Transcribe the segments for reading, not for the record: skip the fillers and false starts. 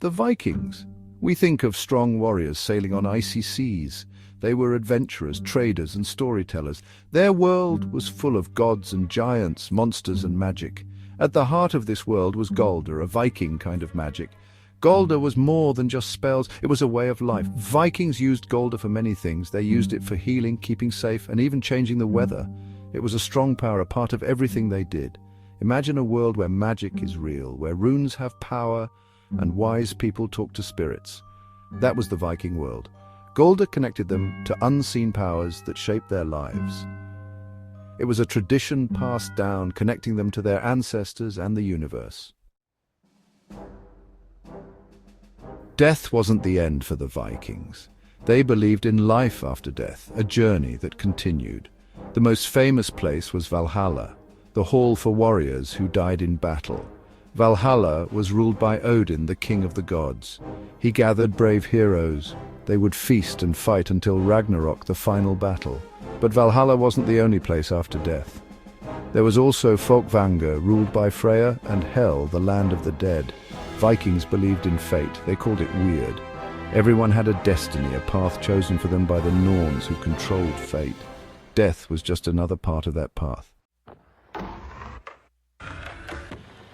The Vikings. We think of strong warriors sailing on icy seas. They were adventurers, traders, and storytellers. Their world was full of gods and giants, monsters and magic. At the heart of this world was Galdr, a Viking kind of magic. Galdr was more than just spells, it was a way of life. Vikings used Galdr for many things. They used it for healing, keeping safe, and even changing the weather. It was a strong power, a part of everything they did. Imagine a world where magic is real, where runes have power, and wise people talk to spirits. That was the Viking world. Galdr connected them to unseen powers that shaped their lives. It was a tradition passed down, connecting them to their ancestors and the universe. Death wasn't the end for the Vikings. They believed in life after death, a journey that continued. The most famous place was Valhalla, the hall for warriors who died in battle. Valhalla was ruled by Odin, the king of the gods. He gathered brave heroes. They would feast and fight until Ragnarok, the final battle. But Valhalla wasn't the only place after death. There was also Folkvanga, ruled by Freya, and Hel, the land of the dead. Vikings believed in fate. They called it weird. Everyone had a destiny, a path chosen for them by the Norns who controlled fate. Death was just another part of that path.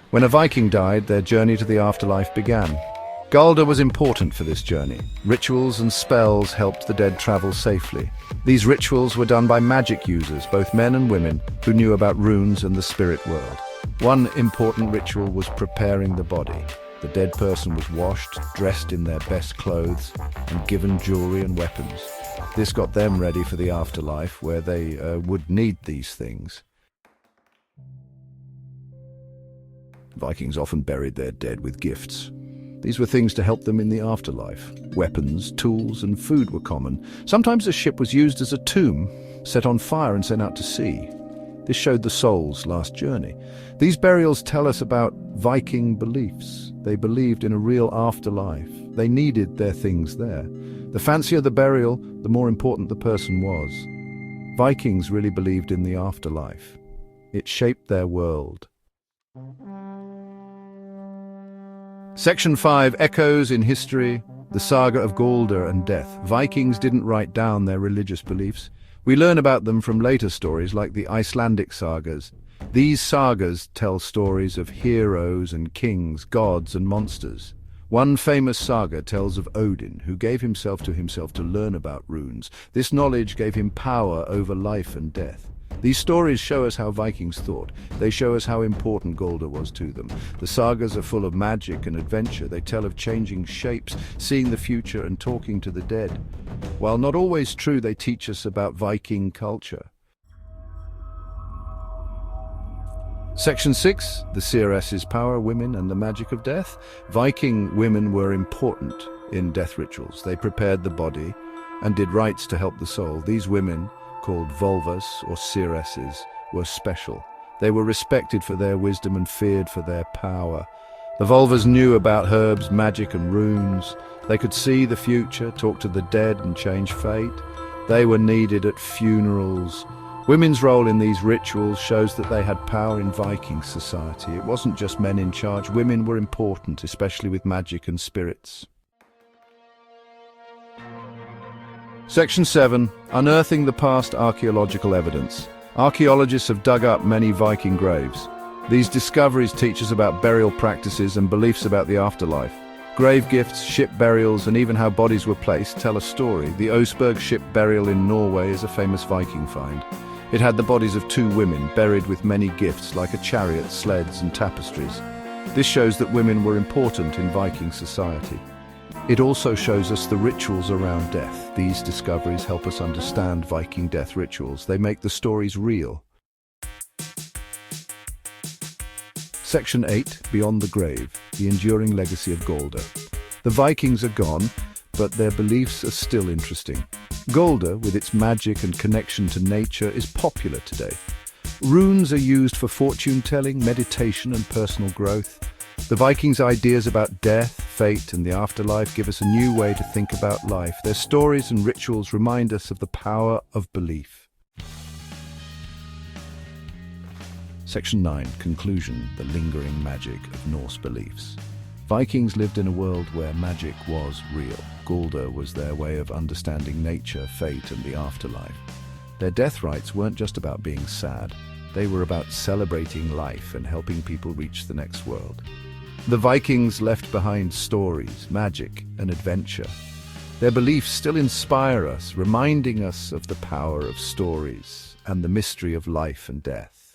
When a Viking died, their journey to the afterlife began. Galdr was important for this journey. Rituals and spells helped the dead travel safely. These rituals were done by magic users, both men and women, who knew about runes and the spirit world. One important ritual was preparing the body. The dead person was washed, dressed in their best clothes, and given jewelry and weapons. This got them ready for the afterlife, where they would need these things. Vikings often buried their dead with gifts. These were things to help them in the afterlife. Weapons, tools, and food were common. Sometimes a ship was used as a tomb, set on fire and sent out to sea. This showed the soul's last journey. These burials tell us about Viking beliefs. They believed in a real afterlife. They needed their things there. The fancier the burial, the more important the person was. Vikings really believed in the afterlife. It shaped their world. Section 5, Echoes in History, the Saga of Galdr and Death. Vikings didn't write down their religious beliefs. We learn about them from later stories like the Icelandic sagas. These sagas tell stories of heroes and kings, gods and monsters. One famous saga tells of Odin, who gave himself to learn about runes. This knowledge gave him power over life and death. These stories show us how Vikings thought. They show us how important Galdr was to them. The sagas are full of magic and adventure. They tell of changing shapes, seeing the future and talking to the dead. While not always true, they teach us about Viking culture. Section 6, the Seeress's power, women and the magic of death. Viking women were important in death rituals. They prepared the body and did rites to help the soul. These women, called vulvas or seeresses, were special. They were respected for their wisdom and feared for their power. The vulvas knew about herbs, magic and runes. They could see the future, talk to the dead and change fate. They were needed at funerals. Women's role in these rituals shows that they had power in Viking society. It wasn't just men in charge. Women were important, especially with magic and spirits. Section 7, Unearthing the Past Archaeological Evidence. Archaeologists have dug up many Viking graves. These discoveries teach us about burial practices and beliefs about the afterlife. Grave gifts, ship burials, and even how bodies were placed tell a story. The Oseberg ship burial in Norway is a famous Viking find. It had the bodies of 2 women buried with many gifts like a chariot, sleds, and tapestries. This shows that women were important in Viking society. It also shows us the rituals around death. These discoveries help us understand Viking death rituals. They make the stories real. Section 8, Beyond the Grave, the enduring legacy of Galdr. The Vikings are gone, but their beliefs are still interesting. Galdr, with its magic and connection to nature, is popular today. Runes are used for fortune-telling, meditation, and personal growth. The Vikings' ideas about death, fate, and the afterlife give us a new way to think about life. Their stories and rituals remind us of the power of belief. Section 9, Conclusion, the lingering magic of Norse beliefs. Vikings lived in a world where magic was real. Galdr was their way of understanding nature, fate, and the afterlife. Their death rites weren't just about being sad. They were about celebrating life and helping people reach the next world. The Vikings left behind stories, magic, and adventure. Their beliefs still inspire us, reminding us of the power of stories and the mystery of life and death.